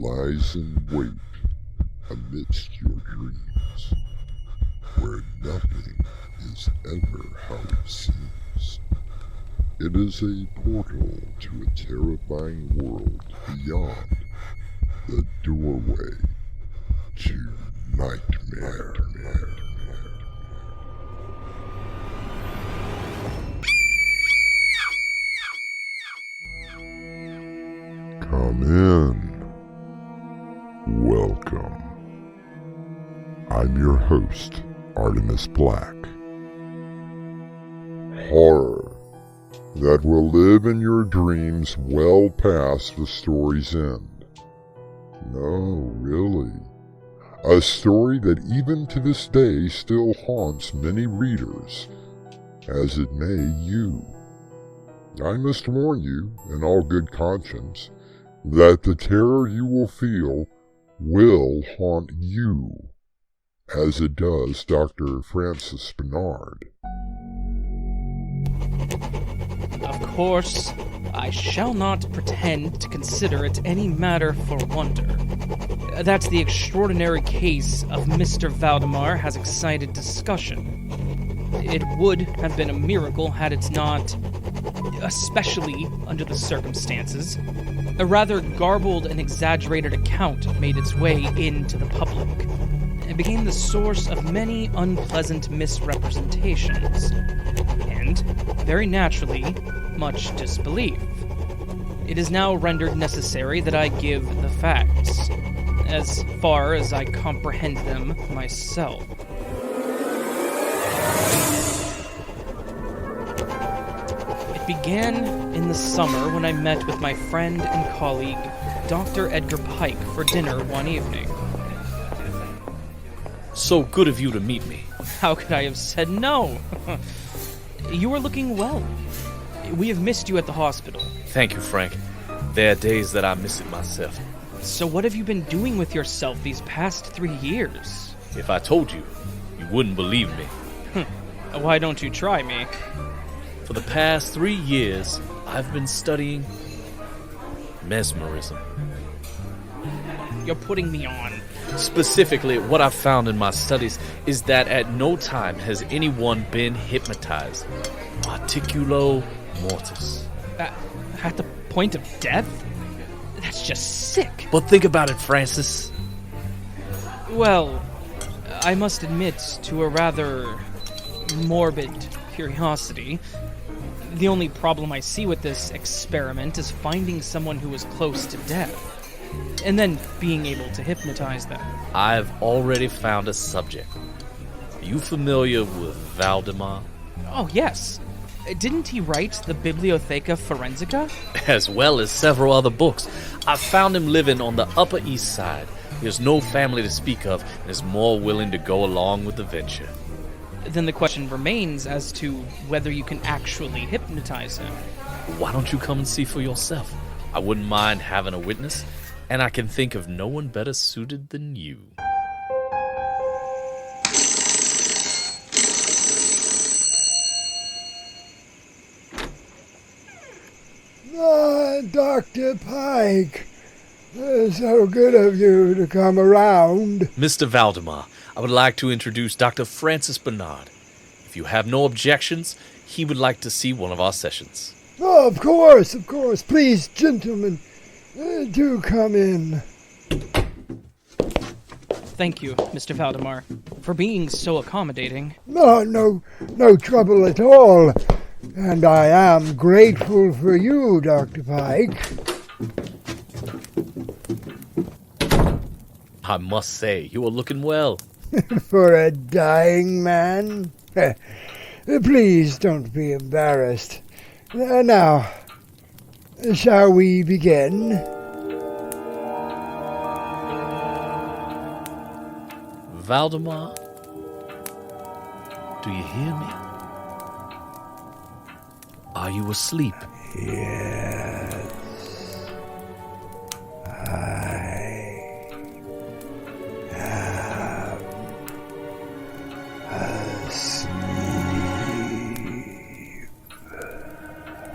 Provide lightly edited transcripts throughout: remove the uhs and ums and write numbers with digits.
lies in wait amidst your dreams, where nothing is ever how it seems. It is a portal to a terrifying world beyond the doorway to nightmare. Come in. Welcome. I'm your host, Artemis Black. Horror that will live in your dreams well past the story's end. No, really. A story that even to this day still haunts many readers, as it may you. I must warn you, in all good conscience, that the terror you will feel will haunt you, as it does Dr. Francis Bernard. Of course, I shall not pretend to consider it any matter for wonder that the extraordinary case of Mr. Valdemar has excited discussion. It would have been a miracle had it not, especially under the circumstances, a rather garbled and exaggerated account made its way into the public. It became the source of many unpleasant misrepresentations, and, very naturally, much disbelief. It is now rendered necessary that I give the facts, as far as I comprehend them myself. It began in the summer when I met with my friend and colleague, Dr. Edgar Pike, for dinner one evening. So good of you to meet me. How could I have said no? You are looking well. We have missed you at the hospital. Thank you, Frank. There are days that I miss it myself. So what have you been doing with yourself these past 3 years? If I told you, you wouldn't believe me. Why don't you try me? For the past 3 years, I've been studying mesmerism. You're putting me on. Specifically, what I've found in my studies is that at no time has anyone been hypnotized. Articulo mortis. At the point of death? That's just sick. But think about it, Francis. Well, I must admit to a rather morbid curiosity. The only problem I see with this experiment is finding someone who is close to death, and then being able to hypnotize them. I've already found a subject. Are you familiar with Valdemar? Oh, yes. Didn't he write the Bibliotheca Forensica? As well as several other books. I found him living on the Upper East Side. He has no family to speak of and is more willing to go along with the venture. Then the question remains as to whether you can actually hypnotize him. Why don't you come and see for yourself? I wouldn't mind having a witness, and I can think of no one better suited than you. Dr. Pike, so good of you to come around. Mr. Valdemar, I would like to introduce Dr. Francis Bernard. If you have no objections, he would like to see one of our sessions. Oh, of course. Please, gentlemen, do come in. Thank you, Mr. Valdemar, for being so accommodating. No trouble at all. And I am grateful for you, Dr. Pike. I must say, you are looking well. For a dying man? Please don't be embarrassed. Now, shall we begin? Valdemar, do you hear me? Are you asleep? Yes. I am asleep.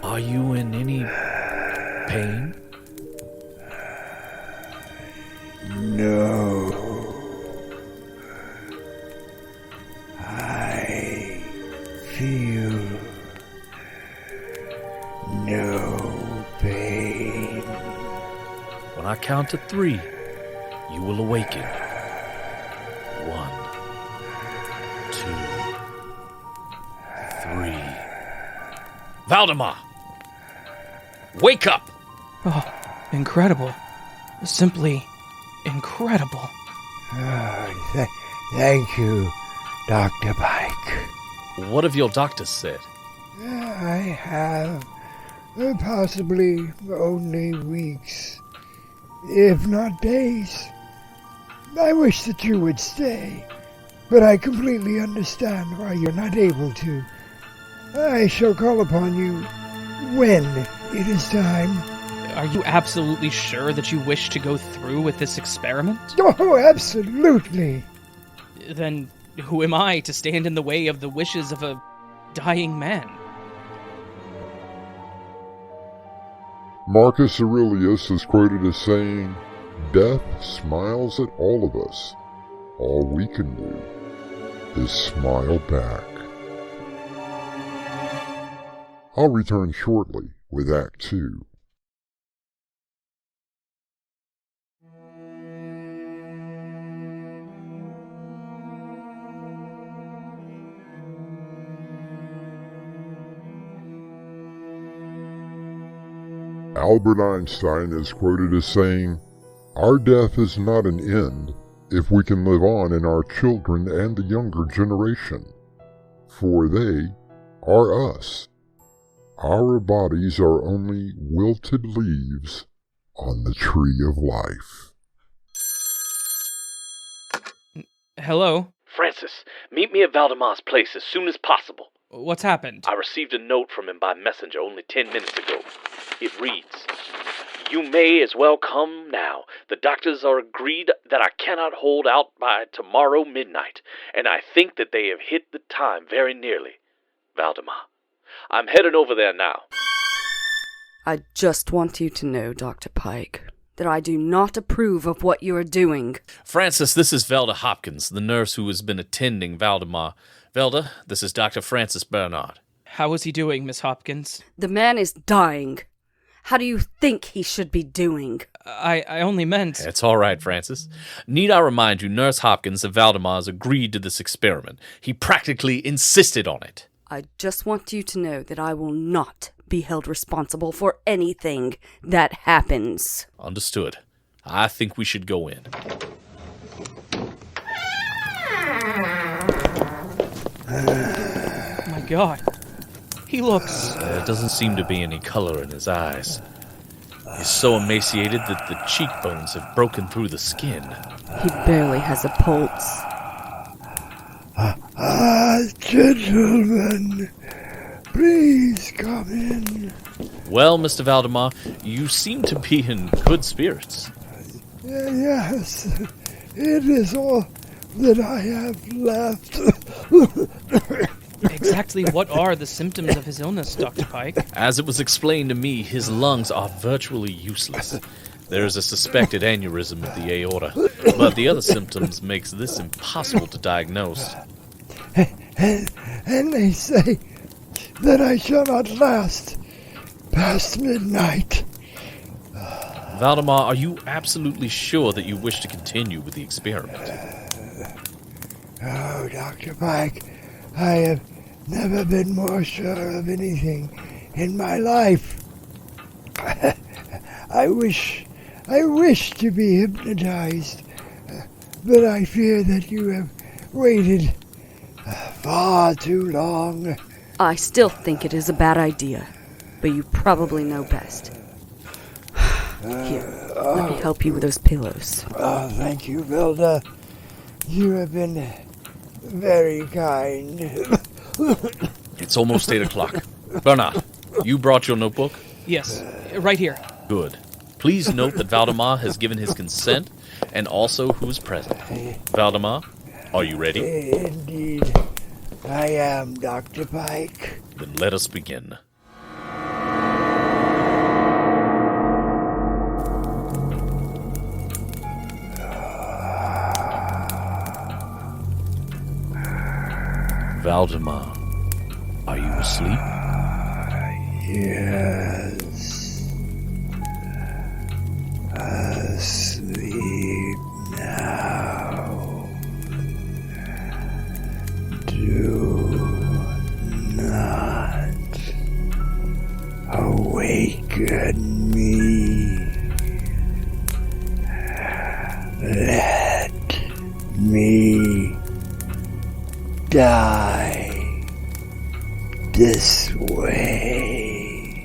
Are you in any pain? No. I feel no pain. When I count to 3, you will awaken. 1, 2, 3. Valdemar! Wake up! Oh, incredible. Simply incredible. Oh, thank you, Dr. Pike. What have your doctors said? I have possibly only weeks, if not days. I wish that you would stay, but I completely understand why you're not able to. I shall call upon you when it is time. Are you absolutely sure that you wish to go through with this experiment? Oh, absolutely. Then who am I to stand in the way of the wishes of a dying man? Marcus Aurelius is quoted as saying, "Death smiles at all of us. All we can do is smile back." I'll return shortly with Act 2. Albert Einstein is quoted as saying, "Our death is not an end if we can live on in our children and the younger generation, for they are us. Our bodies are only wilted leaves on the tree of life." Hello? Francis, meet me at Valdemar's place as soon as possible. What's happened? I received a note from him by messenger only 10 minutes ago. It reads, "You may as well come now. The doctors are agreed that I cannot hold out by tomorrow midnight, and I think that they have hit the time very nearly. Valdemar." I'm headed over there now. I just want you to know, Dr. Pike, that I do not approve of what you are doing. Francis, this is Velda Hopkins, the nurse who has been attending Valdemar. Velda, this is Dr. Francis Bernard. How is he doing, Miss Hopkins? The man is dying. How do you think he should be doing? I only meant... It's all right, Francis. Need I remind you, Nurse Hopkins of Valdemar's agreed to this experiment. He practically insisted on it. I just want you to know that I will not be held responsible for anything that happens. Understood. I think we should go in. My God. He looks... There doesn't seem to be any color in his eyes. He's so emaciated that the cheekbones have broken through the skin. He barely has a pulse. Gentlemen, please come in. Well, Mr. Valdemar, you seem to be in good spirits. Yes, it is all that I have left. Exactly what are the symptoms of his illness, Dr. Pike? As it was explained to me, his lungs are virtually useless. There is a suspected aneurysm of the aorta, but the other symptoms makes this impossible to diagnose. And they say that I shall not last past midnight. Valdemar, are you absolutely sure that you wish to continue with the experiment? Oh, Dr. Pike, I have never been more sure of anything in my life. I wish to be hypnotized, but I fear that you have waited far too long. I still think it is a bad idea, but you probably know best. Here, let me help you with those pillows. Oh, thank you, Velda. You have been very kind. It's almost 8 o'clock. Bernard, you brought your notebook? Yes, right here. Good. Please note that Valdemar has given his consent and also who's present. Valdemar, are you ready? Indeed, I am, Dr. Pike. Then let us begin. Valdemar, are you asleep? Yes. Asleep now. Do not awaken me. Let me die this way.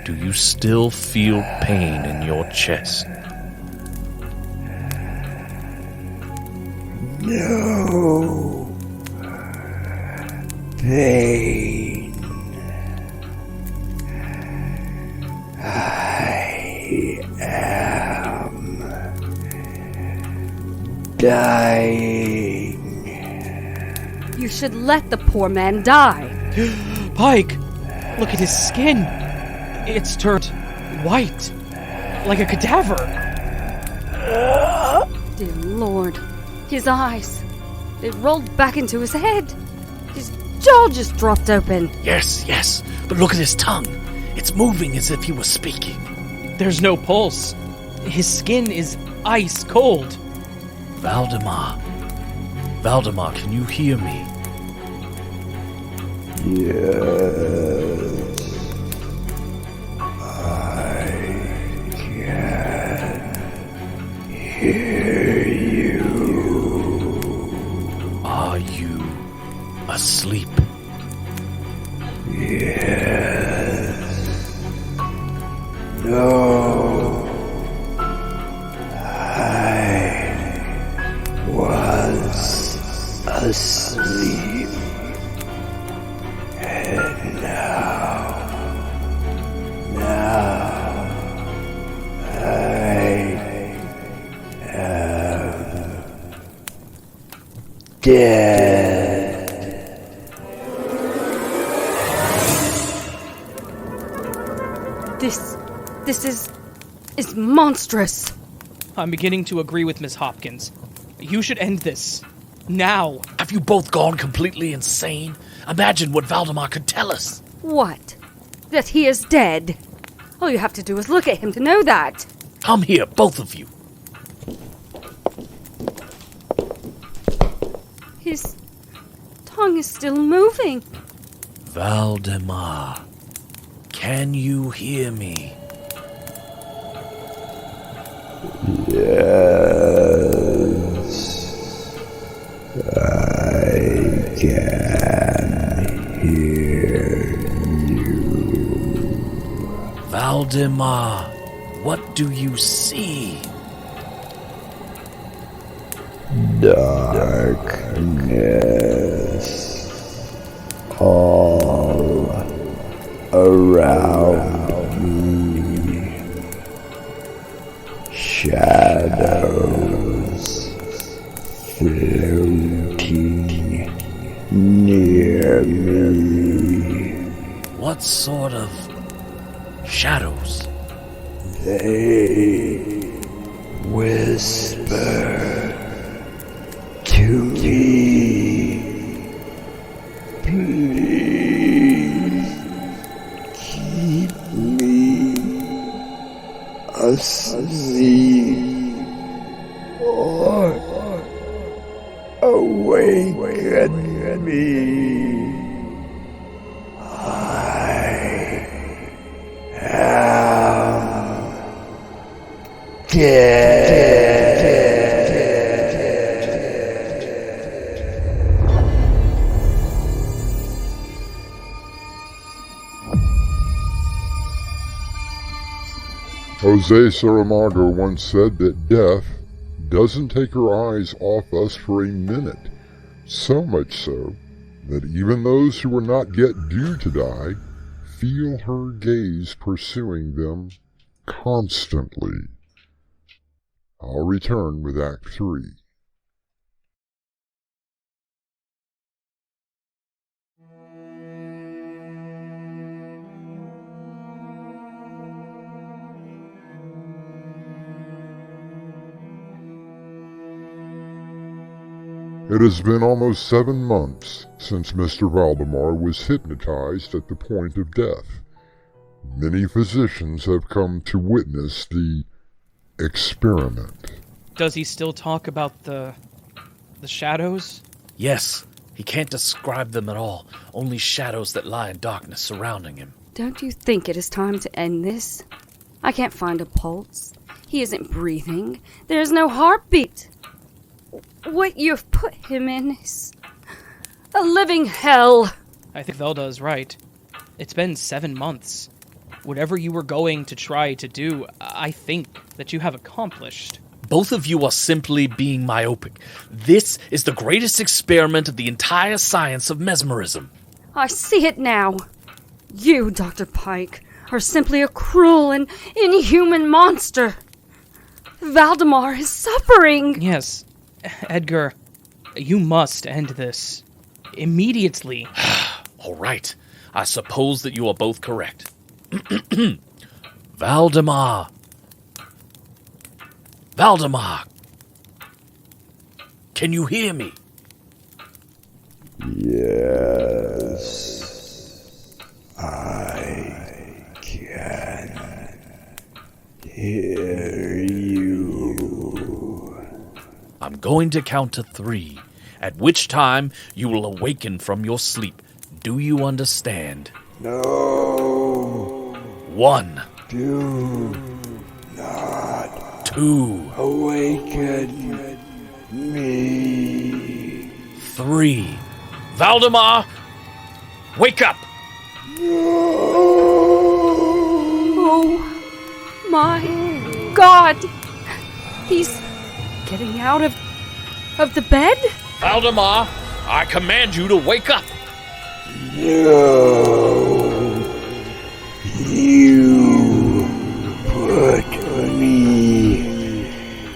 Do you still feel pain in your chest? No pain. I am dying. You should let the poor man die. Pike! Look at his skin! It's turned white, like a cadaver. Dear Lord, his eyes, they rolled back into his head. His jaw just dropped open. Yes, but look at his tongue. It's moving as if he was speaking. There's no pulse. His skin is ice cold. Valdemar, can you hear me? Yes. I can hear you. Are you asleep? Yes. No. I was asleep. And now I am dead. This is monstrous. I'm beginning to agree with Miss Hopkins. You should end this. Now. Have you both gone completely insane? Imagine what Valdemar could tell us. What? That he is dead? All you have to do is look at him to know that. Come here, both of you. His tongue is still moving. Valdemar, can you hear me? Yes, I can hear you. Valdemar, what do you see? Darkness all around me. Shadows floating near me. What sort of shadows? They whisper to me, please keep me asleep or awaken me. I am dead. Jose Saramago once said that death doesn't take her eyes off us for a minute, so much so that even those who are not yet due to die feel her gaze pursuing them constantly. I'll return with Act 3. It has been almost 7 months since Mr. Valdemar was hypnotized at the point of death. Many physicians have come to witness the experiment. Does he still talk about the shadows? Yes, he can't describe them at all, only shadows that lie in darkness surrounding him. Don't you think it is time to end this? I can't find a pulse. He isn't breathing. There's no heartbeat. What you've put him in is a living hell. I think Velda is right. It's been 7 months. Whatever you were going to try to do, I think that you have accomplished. Both of you are simply being myopic. This is the greatest experiment of the entire science of mesmerism. I see it now. You, Dr. Pike, are simply a cruel and inhuman monster. Valdemar is suffering. Yes, Edgar, you must end this. Immediately. All right, I suppose that you are both correct. Valdemar. Valdemar. Can you hear me? Yes, I can hear you. I'm going to count to 3, at which time you will awaken from your sleep. Do you understand? No, 1, do not 2, awaken me. 3. Valdemar, wake up! Oh, my God. He's getting out of the bed? Valdemar, I command you to wake up! No, you put me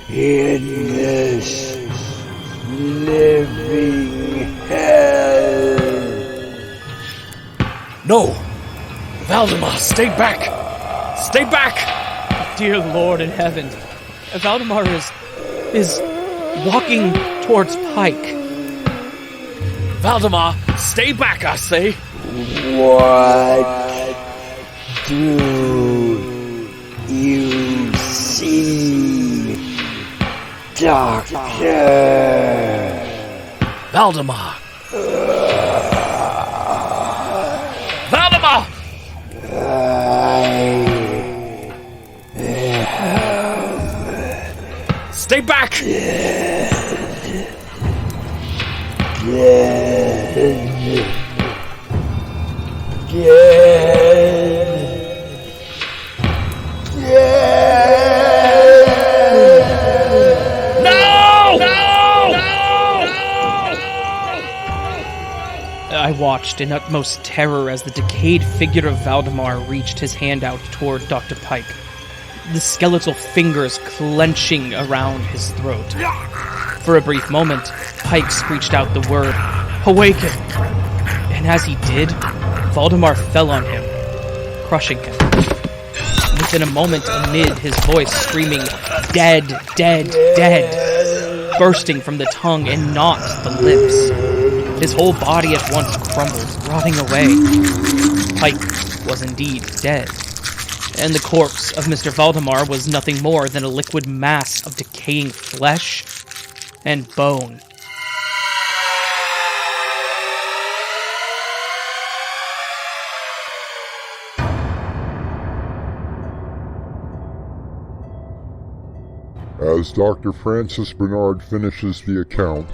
in this living hell. No! Valdemar, stay back! Stay back! Dear Lord in heaven, Valdemar is walking towards Pike. Valdemar, stay back, I say! What do you see, Doctor? Valdemar! Valdemar! Stay back! I watched in utmost terror as the decayed figure of Valdemar reached his hand out toward Dr. Pike, the skeletal fingers clenching around his throat. For a brief moment, Pike screeched out the word, "Awaken!" And as he did, Valdemar fell on him, crushing him. Within a moment, amid his voice screaming, "Dead, dead, dead," bursting from the tongue and not the lips. His whole body at once crumbled, rotting away. Pike was indeed dead, and the corpse of Mr. Valdemar was nothing more than a liquid mass of decaying flesh and bone. As Dr. Francis Bernard finishes the account,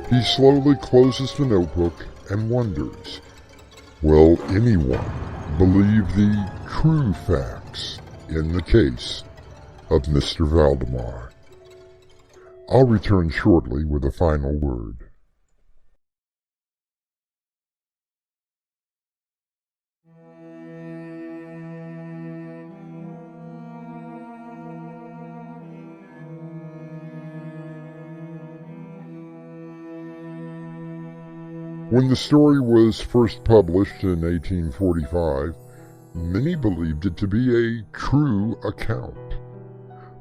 he slowly closes the notebook and wonders, will anyone believe the true facts in the case of Mr. Valdemar? I'll return shortly with a final word. When the story was first published in 1845, many believed it to be a true account.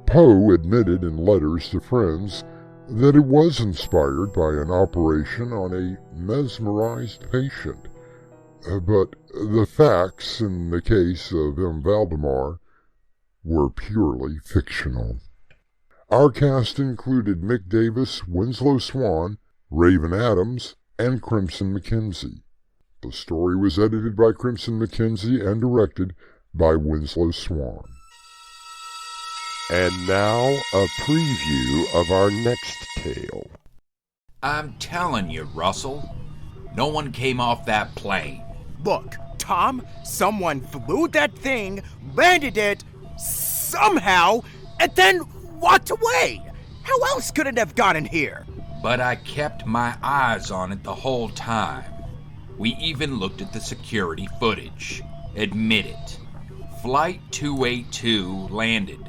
Poe admitted in letters to friends that it was inspired by an operation on a mesmerized patient. But the facts in the case of VALDEMAR were purely fictional. Our cast included Mick Davis, Winslow Swan, Raven Adams, and Crimson McKenzie. The story was edited by Crimson McKenzie and directed by Winslow Swan. And now, a preview of our next tale. I'm telling you, Russell, no one came off that plane. Look, Tom, someone flew that thing, landed it, somehow, and then walked away. How else could it have gotten here? But I kept my eyes on it the whole time. We even looked at the security footage. Admit it. Flight 282 landed.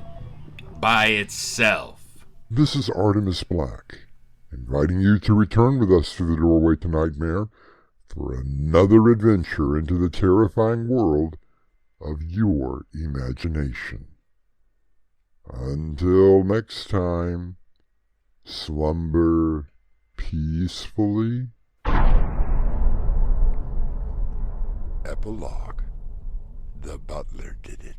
By itself. This is Artemis Black, inviting you to return with us through the doorway to Nightmare for another adventure into the terrifying world of your imagination. Until next time, slumber peacefully. Epilogue. The butler did it.